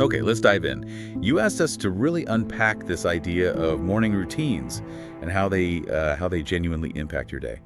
Okay, let's dive in. You asked us to really unpack this idea of morning routines and how they genuinely impact your day.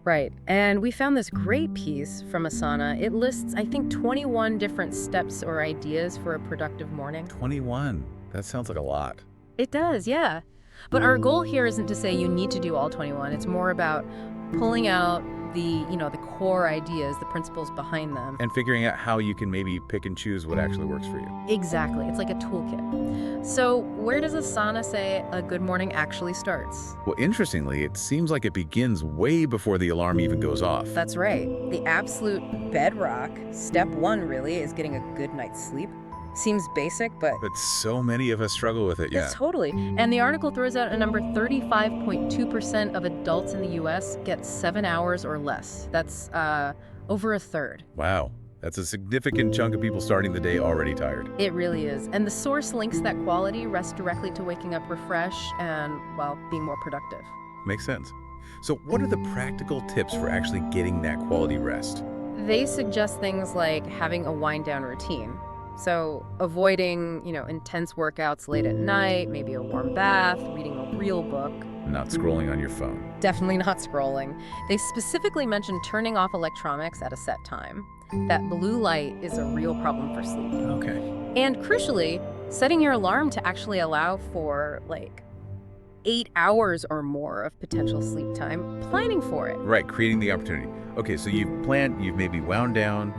Right. And we found this great piece from Asana. It lists, I think, 21 different steps or ideas for a productive morning. 21. That sounds like a lot. It does, yeah. But our goal here isn't to say you need to do all 21. It's more about pulling out the core ideas, the principles behind them. And figuring out how you can maybe pick and choose what actually works for you. Exactly. It's like a toolkit. So, where does Asana say a good morning actually starts? Well, interestingly, it seems like it begins way before the alarm even goes off. That's right. The absolute bedrock, step one really, is getting a good night's sleep. Seems basic, but But so many of us struggle with it, yeah. totally. And the article throws out a number: 35.2% of adults in the US get 7 hours or less. That's over a third. Wow. That's a significant chunk of people starting the day already tired. It really is. And the source links that quality rests directly to waking up refreshed and, well, being more productive. Makes sense. So what are the practical tips for actually getting that quality rest? They suggest things like having a wind down routine. So avoiding, intense workouts late at night, maybe a warm bath, reading a real book. Not scrolling on your phone. Definitely not scrolling. They specifically mention turning off electronics at a set time. That blue light is a real problem for sleep. Okay. And crucially, setting your alarm to actually allow for 8 hours or more of potential sleep time, planning for it. Right, creating the opportunity. Okay, so you've planned, you've maybe wound down,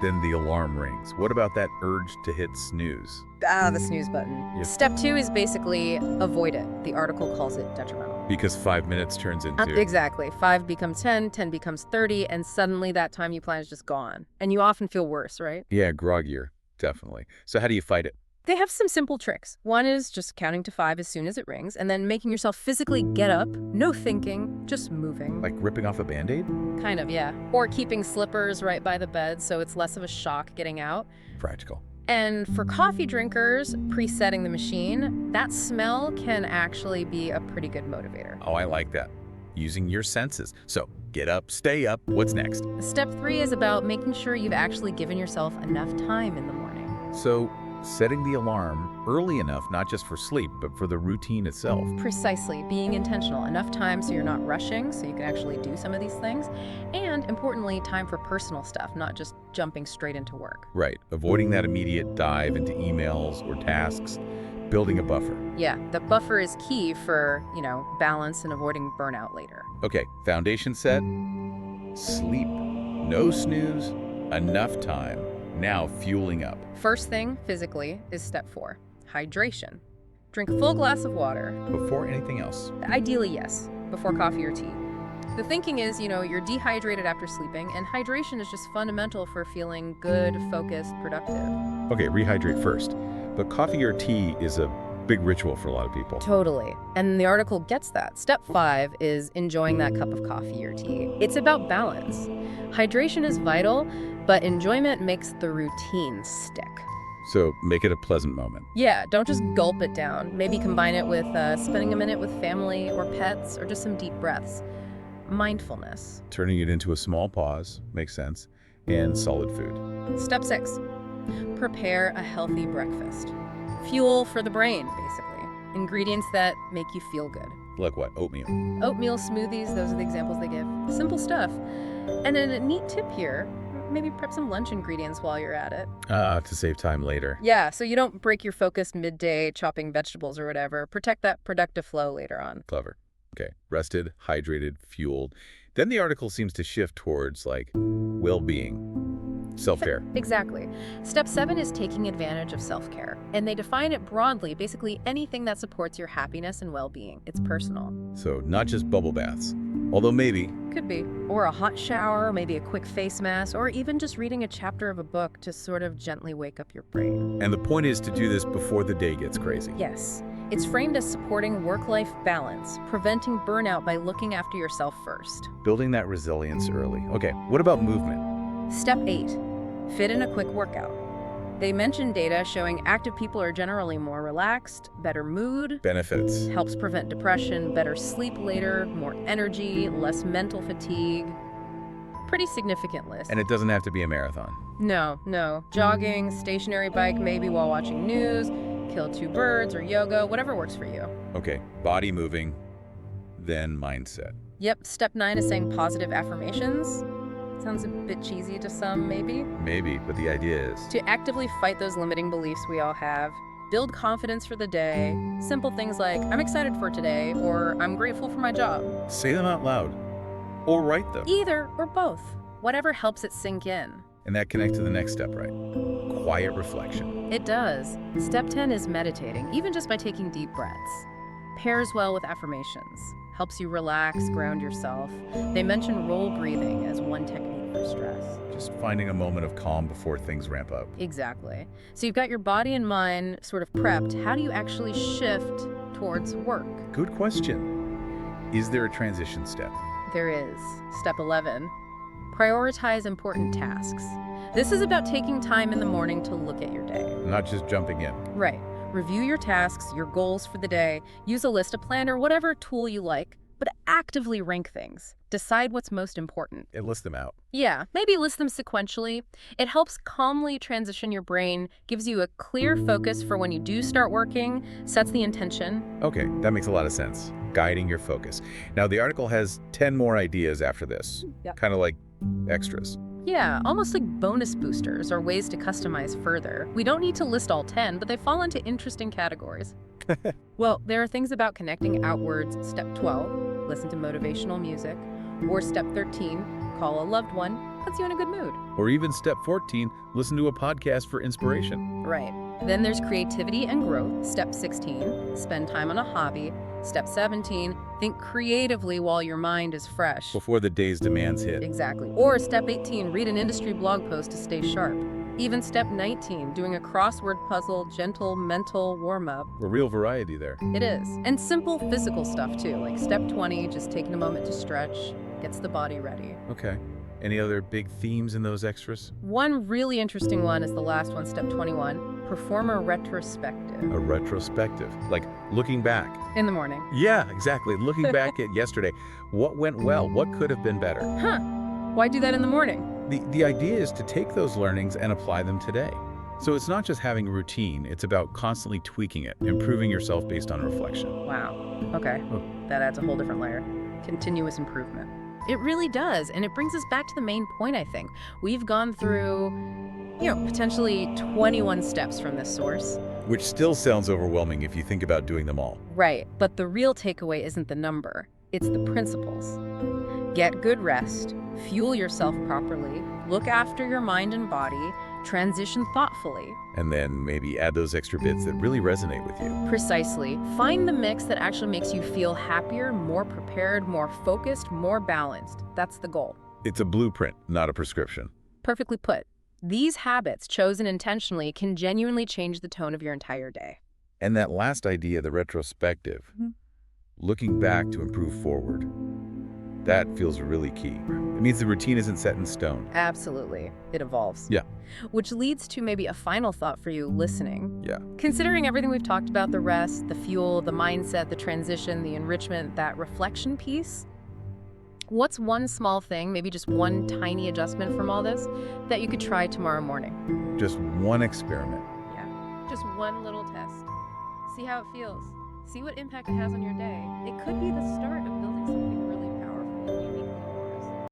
then the alarm rings. What about that urge to hit snooze? The snooze button. Yep. Step two is basically avoid it. The article calls it detrimental. Because 5 minutes turns into... Exactly. 5 becomes 10, 10 becomes 30, and suddenly that time you plan is just gone. And you often feel worse, right? Yeah, groggier, definitely. So how do you fight it? They have some simple tricks. One is just counting to 5 as soon as it rings, and then making yourself physically get up, no thinking, just moving. Like ripping off a Band-Aid? Kind of, yeah. Or keeping slippers right by the bed so it's less of a shock getting out. Practical. And for coffee drinkers, presetting the machine, that smell can actually be a pretty good motivator. Oh, I like that. Using your senses. So get up, stay up. What's next? Step 3 is about making sure you've actually given yourself enough time in the morning. So setting the alarm early enough, not just for sleep, but for the routine itself. Precisely, being intentional. Enough time so you're not rushing, so you can actually do some of these things. And importantly, time for personal stuff, not just jumping straight into work. Right. Avoiding that immediate dive into emails or tasks, building a buffer. Yeah, the buffer is key for, balance and avoiding burnout later. Okay, foundation set, sleep, no snooze, enough time. Now fueling up. First thing, physically, is step 4, hydration. Drink a full glass of water. Before anything else. Ideally, yes, before coffee or tea. The thinking is, you're dehydrated after sleeping, and hydration is just fundamental for feeling good, focused, productive. Okay, rehydrate first. But coffee or tea is a big ritual for a lot of people. Totally. And the article gets that. Step 5 is enjoying that cup of coffee or tea. It's about balance. Hydration is vital, but enjoyment makes the routine stick. So make it a pleasant moment. Yeah, don't just gulp it down. Maybe combine it with spending a minute with family or pets or just some deep breaths. Mindfulness. Turning it into a small pause makes sense. And solid food. Step 6, prepare a healthy breakfast. Fuel for the brain, basically. Ingredients that make you feel good. Like what? Oatmeal. Oatmeal smoothies, those are the examples they give. Simple stuff. And then a neat tip here, maybe prep some lunch ingredients while you're at it. To save time later. Yeah, so you don't break your focus midday chopping vegetables or whatever. Protect that productive flow later on. Clever. Okay. Rested, hydrated, fueled. Then the article seems to shift towards well-being, self-care. Exactly. Step 7 is taking advantage of self-care. And they define it broadly, basically anything that supports your happiness and well-being. It's personal. So not just bubble baths, although maybe. Could be. Or a hot shower, maybe a quick face mask, or even just reading a chapter of a book to sort of gently wake up your brain. And the point is to do this before the day gets crazy. Yes. It's framed as supporting work-life balance, preventing burnout by looking after yourself first. Building that resilience early. Okay, what about movement? Step 8, fit in a quick workout. They mention data showing active people are generally more relaxed, better mood, Benefits. helps prevent depression, better sleep later, more energy, less mental fatigue. Pretty significant list. And it doesn't have to be a marathon. No. Jogging, stationary bike maybe while watching news, kill two birds, or yoga, whatever works for you. Okay, body moving, then mindset. Yep, step 9 is saying positive affirmations. Sounds a bit cheesy to some, maybe. Maybe, but the idea is To actively fight those limiting beliefs we all have, build confidence for the day. Simple things like, I'm excited for today, or I'm grateful for my job. say them out loud or write them. Either or both. Whatever helps it sink in. And that connects to the next step, right? Quiet reflection. It does. Step 10 is meditating, even just by taking deep breaths. Pairs well with affirmations. Helps you relax, ground yourself. They mention roll breathing as one technique for stress. Just finding a moment of calm before things ramp up. Exactly. So you've got your body and mind sort of prepped. How do you actually shift towards work? Good question. Is there a transition step? There is. Step 11. Prioritize important tasks. This is about taking time in the morning to look at your day. Not just jumping in. Right. Review your tasks, your goals for the day, use a list, a planner, whatever tool you like, but actively rank things. Decide what's most important. It lists them out. Yeah, maybe list them sequentially. It helps calmly transition your brain, gives you a clear focus for when you do start working, sets the intention. Okay, that makes a lot of sense. Guiding your focus. Now, the article has 10 more ideas after this. Yep. Kind of like extras. Yeah, almost like bonus boosters or ways to customize further. We don't need to list all 10, but they fall into interesting categories. Well, there are things about connecting outwards. Step 12, listen to motivational music. Or step 13, call a loved one, puts you in a good mood. Or even step 14, listen to a podcast for inspiration. Right. Then there's creativity and growth. Step 16, spend time on a hobby. Step 17, think creatively while your mind is fresh. Before the day's demands hit. Exactly. Or step 18, read an industry blog post to stay sharp. Even step 19, doing a crossword puzzle, gentle mental warm-up. A real variety there. It is. And simple physical stuff too, like step 20, just taking a moment to stretch, gets the body ready. Okay. Any other big themes in those extras? One really interesting one is the last one, step 21, perform a retrospective. A retrospective, like looking back. In the morning. Yeah, exactly. Looking back at yesterday. What went well? What could have been better? Huh. Why do that in the morning? The idea is to take those learnings and apply them today. So it's not just having a routine, it's about constantly tweaking it, improving yourself based on reflection. Wow. Okay. That adds a whole different layer. Continuous improvement. It really does, and it brings us back to the main point, I think. We've gone through, potentially 21 steps from this source. Which still sounds overwhelming if you think about doing them all. Right, but the real takeaway isn't the number, it's the principles. Get good rest, fuel yourself properly, look after your mind and body, transition thoughtfully. And then maybe add those extra bits that really resonate with you. Precisely. Find the mix that actually makes you feel happier, more prepared, more focused, more balanced. That's the goal. It's a blueprint, not a prescription. Perfectly put. These habits, chosen intentionally, can genuinely change the tone of your entire day. And that last idea, the retrospective, looking back to improve forward, that feels really key. It means the routine isn't set in stone. Absolutely. It evolves. Yeah. Which leads to maybe a final thought for you listening. Yeah. Considering everything we've talked about, the rest, the fuel, the mindset, the transition, the enrichment, that reflection piece, what's one small thing, maybe just one tiny adjustment from all this, that you could try tomorrow morning? Just one experiment. Yeah. Just one little test. See how it feels. See what impact it has on your day. It could be the start of building something